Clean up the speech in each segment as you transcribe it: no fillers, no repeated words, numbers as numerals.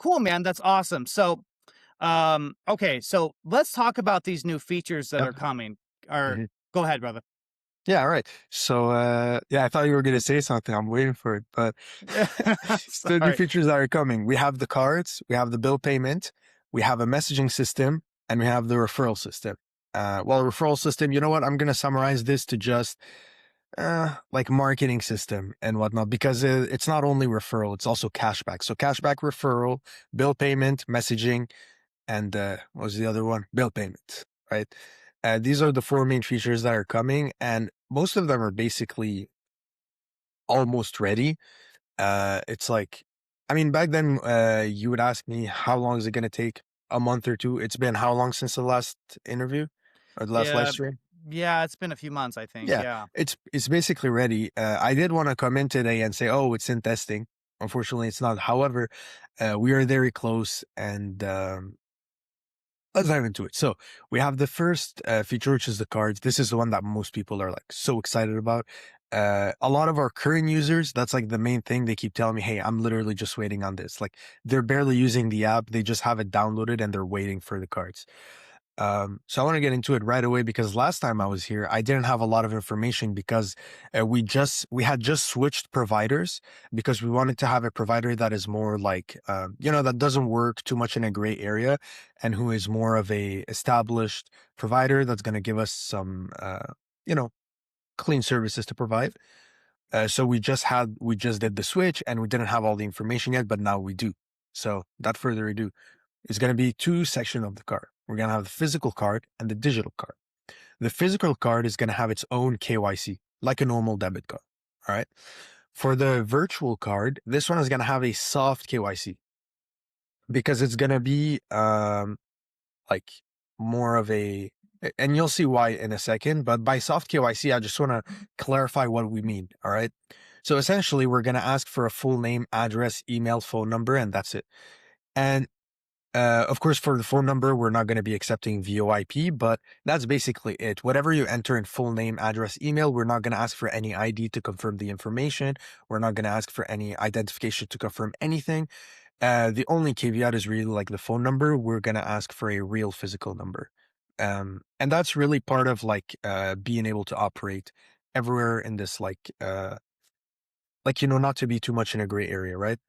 Cool, man. That's awesome. So, okay, so let's talk about these new features that Yep. are coming. Or Mhm. go ahead, brother. Yeah, all right. So, yeah, I thought you were going to say something. I'm waiting for it, but the new Sorry. features that are coming, we have the cards, we have the bill payment, we have a messaging system, and we have the referral system. Well, referral system, you know what? I'm going to summarize this to just, like marketing system and whatnot, because it's not only referral, it's also cashback. So cashback, referral, bill payment, messaging, and what was the other one? Bill payment, right? These are the four main features that are coming, and most of them are basically almost ready. It's like, I mean, back then, you would ask me how long is it going to take? A month or two. It's been how long since the last interview or the last live Yeah, stream? yeah, it's been a few months, I think. Yeah, Yeah. it's basically ready. I did want to come in today and say, oh, it's in testing. Unfortunately, it's not. However, we are very close, and let's dive into it. So we have the first feature, which is the cards. This is the one that most people are like so excited about. A lot of our current users, that's like the main thing. They keep telling me, hey, I'm literally just waiting on this. Like they're barely using the app. They just have it downloaded and they're waiting for the cards. So I want to get into it right away because last time I was here, I didn't have a lot of information because we had just switched providers because we wanted to have a provider that is more like, that doesn't work too much in a gray area and who is more of a established provider that's going to give us some, you know, clean services to provide. So we just did the switch and we didn't have all the information yet, but now we do. So without further ado, it's going to be two sections of the card. We're going to have the physical card and the digital card. The physical card is going to have its own KYC, like a normal debit card. All right. For the virtual card, this one is going to have a soft KYC because it's going to be like more of a, and you'll see why in a second, but by soft KYC, I just want to clarify what we mean. All right. So essentially, we're going to ask for a full name, address, email, phone number, and that's it. And of course, for the phone number, we're not going to be accepting VoIP, but that's basically it. Whatever you enter in full name, address, email, we're not going to ask for any ID to confirm the information. We're not going to ask for any identification to confirm anything. The only caveat is really like the phone number. We're going to ask for a real physical number. And that's really part of like being able to operate everywhere in this not to be too much in a gray area, right?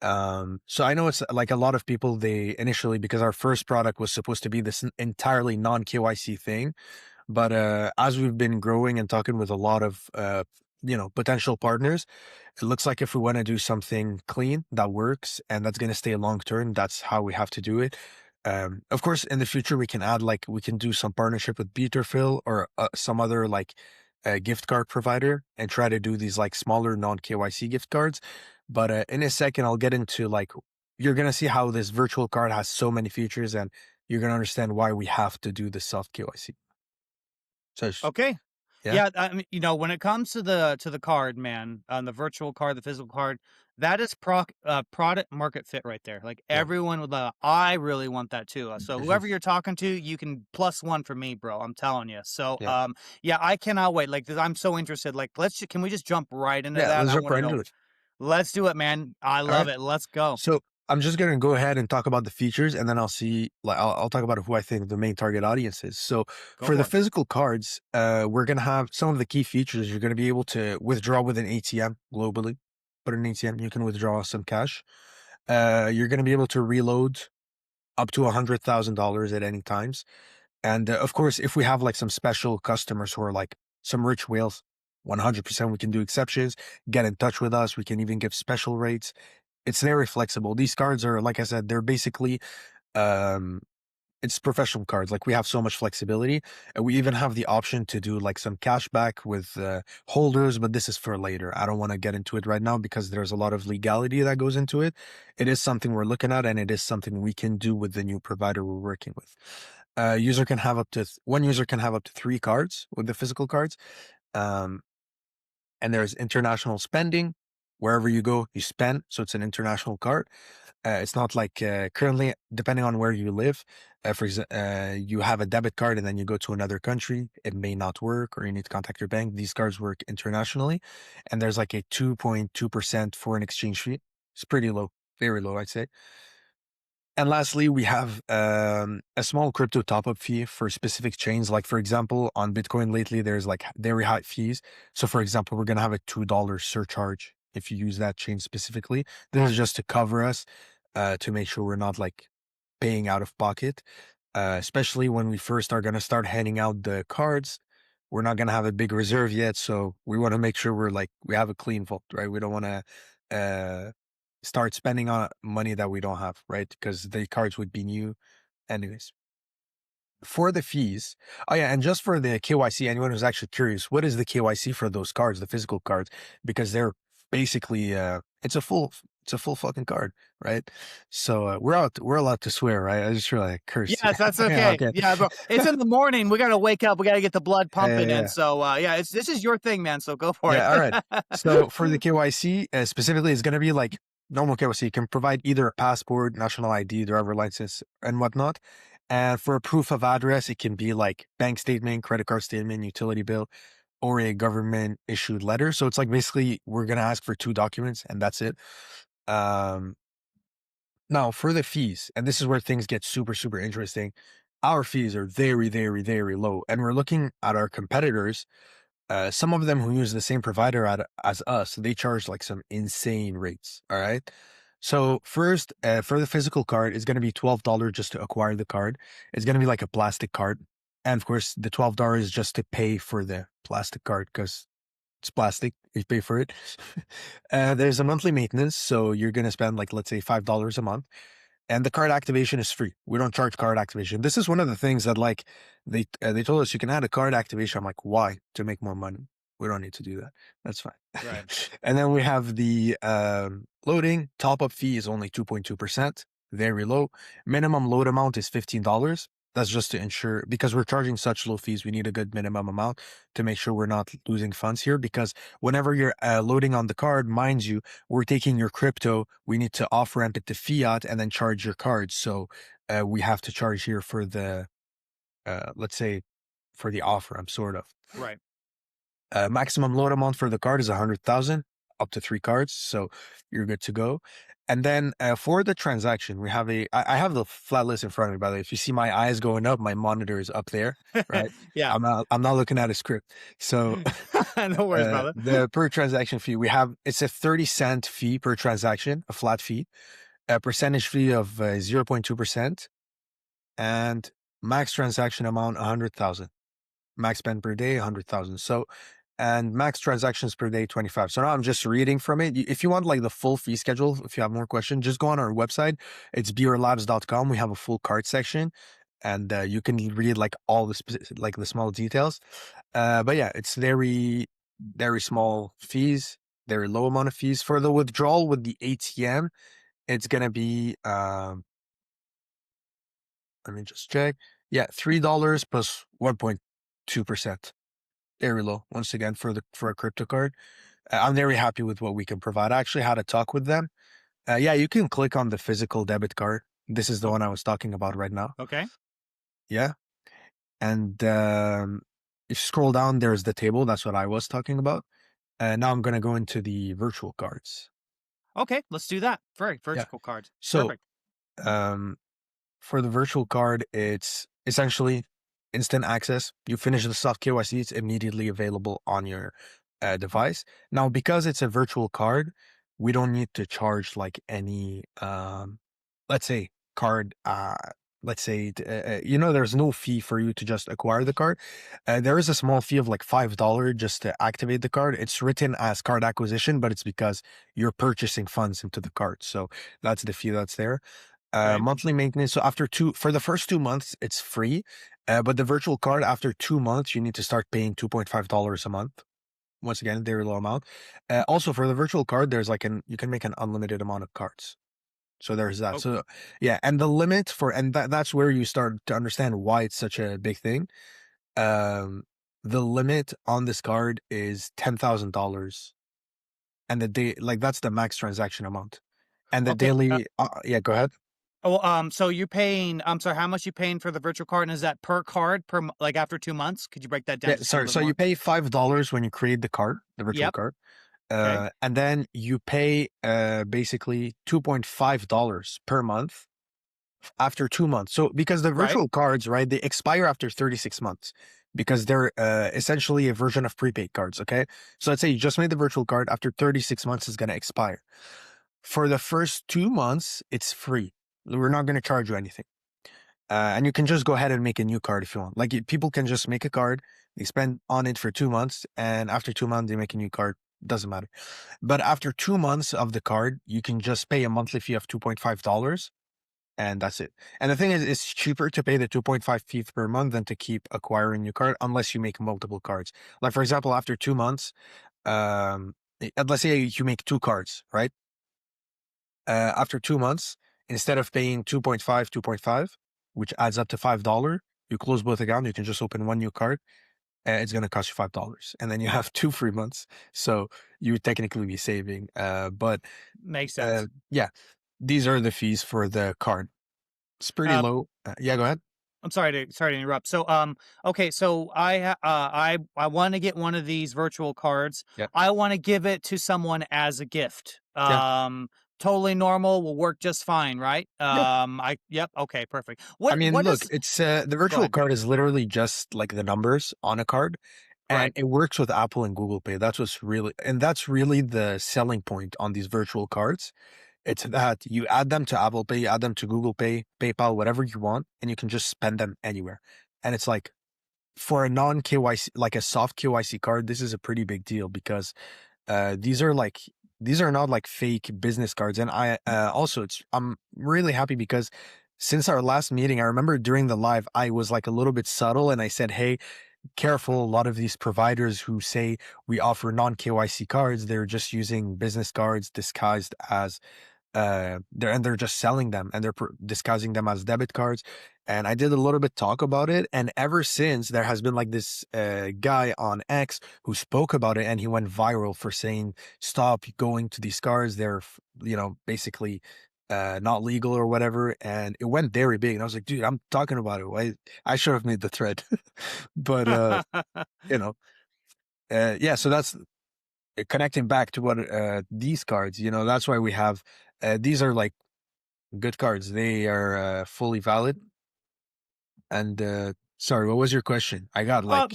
So I know it's like a lot of people, they initially, because our first product was supposed to be this entirely non-KYC thing, but as we've been growing and talking with a lot of potential partners, it looks like if we want to do something clean that works and that's going to stay long term, that's how we have to do it. Of course, in the future, we can do some partnership with Peterfill or some other like gift card provider and try to do these like smaller non-KYC gift cards. But in a second, I'll get into like, you're going to see how this virtual card has so many features and you're going to understand why we have to do the soft KYC. So, Okay. yeah. Yeah, I mean, when it comes to the card, man, on the virtual card, the physical card, that is product market fit right there. Like Yeah. everyone would I really want that too. So Mhm. whoever you're talking to, you can plus one for me, bro. I'm telling you. So Yeah. yeah, I cannot wait. Like I'm so interested. Like can we just jump right into Yeah. that? Let's I jump want to right know. into it. Let's do it, man. I All love right. it. Let's go. So I'm just going to go ahead and talk about the features and then I'll talk about who I think the main target audience is. So Go for the for it. physical cards, we're going to have some of the key features. You're going to be able to withdraw with an ATM globally. Put an ATM, you can withdraw some cash. You're going to be able to reload up to $100,000 at any times. And of course, if we have like some special customers who are like some rich whales, 100% we can do exceptions, get in touch with us. We can even give special rates. It's very flexible. These cards are, like I said, they're basically, um, it's professional cards. Like we have so much flexibility. And we even have the option to do like some cashback with holders, but this is for later. I don't want to get into it right now because there's a lot of legality that goes into it. It is something we're looking at and it is something we can do with the new provider we're working with. One user can have up to three cards with the physical cards. Um, and there's international spending. Wherever you go, you spend. So it's an international card. It's not like currently, depending on where you live, you have a debit card and then you go to another country, it may not work or you need to contact your bank. These cards work internationally. And there's like a 2.2% foreign exchange fee. It's pretty low, very low, I'd say. And lastly, we have a small crypto top-up fee for specific chains. Like for example, on Bitcoin lately, there's like very high fees. So for example, we're gonna have a $2 surcharge if you use that chain specifically. This is just to cover us, to make sure we're not like paying out of pocket. Especially when we first are gonna start handing out the cards. We're not gonna have a big reserve yet, so we want to make sure we have a clean vault, right? We don't want to uh start spending on money that we don't have, right? Because the cards would be new anyways. For the fees, oh yeah, and just for the KYC, anyone who's actually curious, what is the KYC for those cards, the physical cards? Because they're basically it's a full fucking card, right? So we're allowed to swear, right? I just really cursed. Yes, that's Yeah, okay. okay. Yeah, bro. It's in the morning. We gotta wake up. We gotta get the blood Yeah, pumping, and yeah. so yeah, this is your thing, man. So go for it. Yeah, all right. So for the KYC, specifically, it's going to be like normal KYC. You can provide either a passport, national ID, driver license, and whatnot. And for a proof of address, it can be like bank statement, credit card statement, utility bill, or a government issued letter. So it's like basically we're going to ask for two documents and that's it. Um, Now for the fees, and this is where things get super, super interesting. Our fees are very, very, very low. And we're looking at our competitors, some of them who use the same provider as us, they charge like some insane rates. All right. So first, for the physical card, it's going to be $12 just to acquire the card. It's going to be like a plastic card. And of course, the $12 is just to pay for the plastic card because it's plastic. You pay for it. There's a monthly maintenance. So you're going to spend like, let's say $5 a month, and the card activation is free. We don't charge card activation. This is one of the things that like they told us you can add a card activation. I'm like, why? To make more money. We don't need to do that. That's fine. Right. And then we have the loading top up fee is only 2.2%, very low. Minimum load amount is $15. That's just to ensure, because we're charging such low fees, we need a good minimum amount to make sure we're not losing funds here. Because whenever you're loading on the card, mind you, we're taking your crypto, we need to off ramp it to fiat and then charge your card. So we have to charge here for the, let's say, for the off ramp, sort of. Right. Maximum load amount for the card is 100,000, up to 3 cards. So you're good to go. And then for the transaction, we have I have the flat list in front of me, by the way. If you see my eyes going up, my monitor is up there, right? Yeah. I'm not looking at a script. So No worries, brother. the per transaction fee, it's a 30-cent fee per transaction, a flat fee, a percentage fee of 0.2%, and max transaction amount 100,000. Max spend per day 100,000. So, and max transactions per day 25. So now I'm just reading from it. If you want like the full fee schedule, if you have more questions, just go on our website. It's BiorLabs.com. We have a full card section, and you can read like all like the small details. But yeah, it's very, very small fees, very low amount of fees. For the withdrawal with the ATM, it's gonna be let me just check. Yeah, $3 plus 1.2%. Very low once again for a crypto card. I'm very happy with what we can provide. I actually had a talk with them. Yeah, you can click on the physical debit card. This is the Oh, one I was talking about right now. okay. Yeah. And if you scroll down, there's the table. That's what I was talking about. Now I'm going to go into the virtual cards. Okay, let's do that. Yeah. Vertical cards. So Perfect. um, for the virtual card, it's essentially instant access. You finish the soft KYC, it's immediately available on your device. Now, because it's a virtual card, we don't need to charge like any, let's say, card. Let's say, there's no fee for you to just acquire the card. There is a small fee of like $5 just to activate the card. It's written as card acquisition, but it's because you're purchasing funds into the card. So that's the fee that's there. Right. Monthly maintenance. So for the first 2 months, it's free. But the virtual card, after 2 months, you need to start paying $2.5 a month. Once again, very low amount. Also for the virtual card, there's like you can make an unlimited amount of cards. So there's that. Oh, So yeah, and the limit that's where you start to understand why it's such a big thing. Um, the limit on this card is $10,000, and the day like that's the max transaction amount, and the okay. daily. Yeah, go ahead. Oh, so you're paying, I'm sorry, how much you paying for the virtual card? And is that per card like after 2 months? Could you break that down Yeah, just a sorry. little bit So you more? pay $5 when you create the card, the virtual Yep. card, Okay. and then you pay basically $2.5 per month after 2 months. So because the Right. virtual cards, right, they expire after 36 months because they're essentially a version of prepaid cards. Okay. So let's say you just made the virtual card. After 36 months, it's going to expire. For the first 2 months, it's free. We're not going to charge you anything. And you can just go ahead and make a new card if you want. Like people can just make a card, they spend on it for 2 months, and after 2 months, they make a new card. Doesn't matter. But after 2 months of the card, you can just pay a monthly fee of $2.5, and that's it. And the thing is, it's cheaper to pay the 2.5 fee per month than to keep acquiring new card unless you make multiple cards. Like for example, after 2 months, let's say you make two cards, right? After 2 months, instead of paying 2.5, which adds up to $5, you close both accounts, you can just open one new card, and it's going to cost you $5. And then you have 2 free months. So you would technically be saving. But Makes sense. yeah, these are the fees for the card. It's pretty Uh, low. Yeah, go ahead. I'm sorry to interrupt. So, okay, so I want to get one of these virtual cards. Yeah. I want to give it to someone as a gift. Yeah. Totally normal, will work just fine, right? Yeah. Yep. Okay, perfect. I mean, What look, is? it's the Go virtual ahead. card is literally just like the numbers on a card, and Right. it works with Apple and Google Pay. That's really the selling point on these virtual cards. It's that you add them to Apple Pay, you add them to Google Pay, PayPal, whatever you want, and you can just spend them anywhere. And it's like for a non KYC, like a soft KYC card, this is a pretty big deal because these are like these are not like fake business cards. And I also I'm really happy because since our last meeting, I remember during the live, I was like a little bit subtle and I said, hey, careful. A lot of these providers who say we offer non KYC cards, they're just using business cards disguised as they're just selling them and they're disguising them as debit cards. And I did a little bit talk about it, and ever since there has been like this guy on X who spoke about it, and he went viral for saying stop going to these cards, they're basically not legal or whatever. And it went very big, and I was like, dude, I'm talking about it. I should have made the thread. But you know yeah, so that's connecting back to what these cards, that's why we have these are like good cards. They are fully valid. And sorry, what was your question? I got like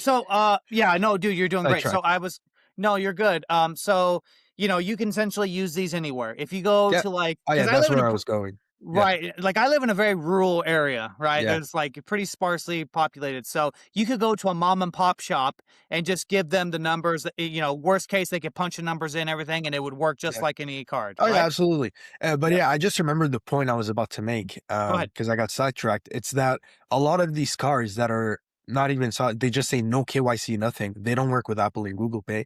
Yeah, no, dude, you're doing great. sidetracked. No, you're good. So, you can essentially use these anywhere. If you go Yeah. to like, Oh yeah, because I that's live in where a I was going. Yeah. right, like I live in a very rural area, right? Yeah. It's like pretty sparsely populated. So you could go to a mom and pop shop and just give them the numbers. Worst case, they could punch the numbers in, everything, and it would work just Yeah. like any card, Oh yeah, right? absolutely. But Yep. yeah, I just remembered the point I was about to make Go ahead. because I got sidetracked. It's that a lot of these cards that are not even they just say no KYC, nothing. They don't work with Apple and Google Pay.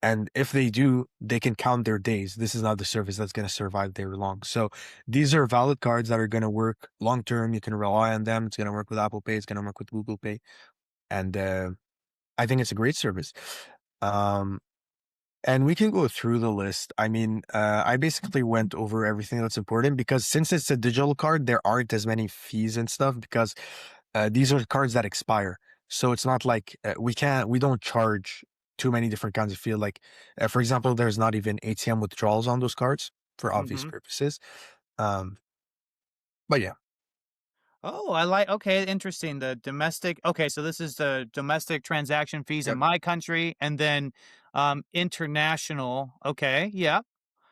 And if they do, they can count their days. This is not the service that's going to survive very long. So these are valid cards that are going to work long term. You can rely on them. It's going to work with Apple Pay. It's going to work with Google Pay. And I think it's a great service. Um, and we can go through the list. I mean, I basically went over everything that's important because since it's a digital card, there aren't as many fees and stuff because these are cards that expire. So it's not like we don't charge too many different kinds of fee. Like, for example, there's not even ATM withdrawals on those cards for obvious Hmm. purposes. Um, but yeah, Oh, I like. Okay, interesting. The domestic. Okay, so this is the domestic transaction fees in yep. my country, and then international. Okay, yeah.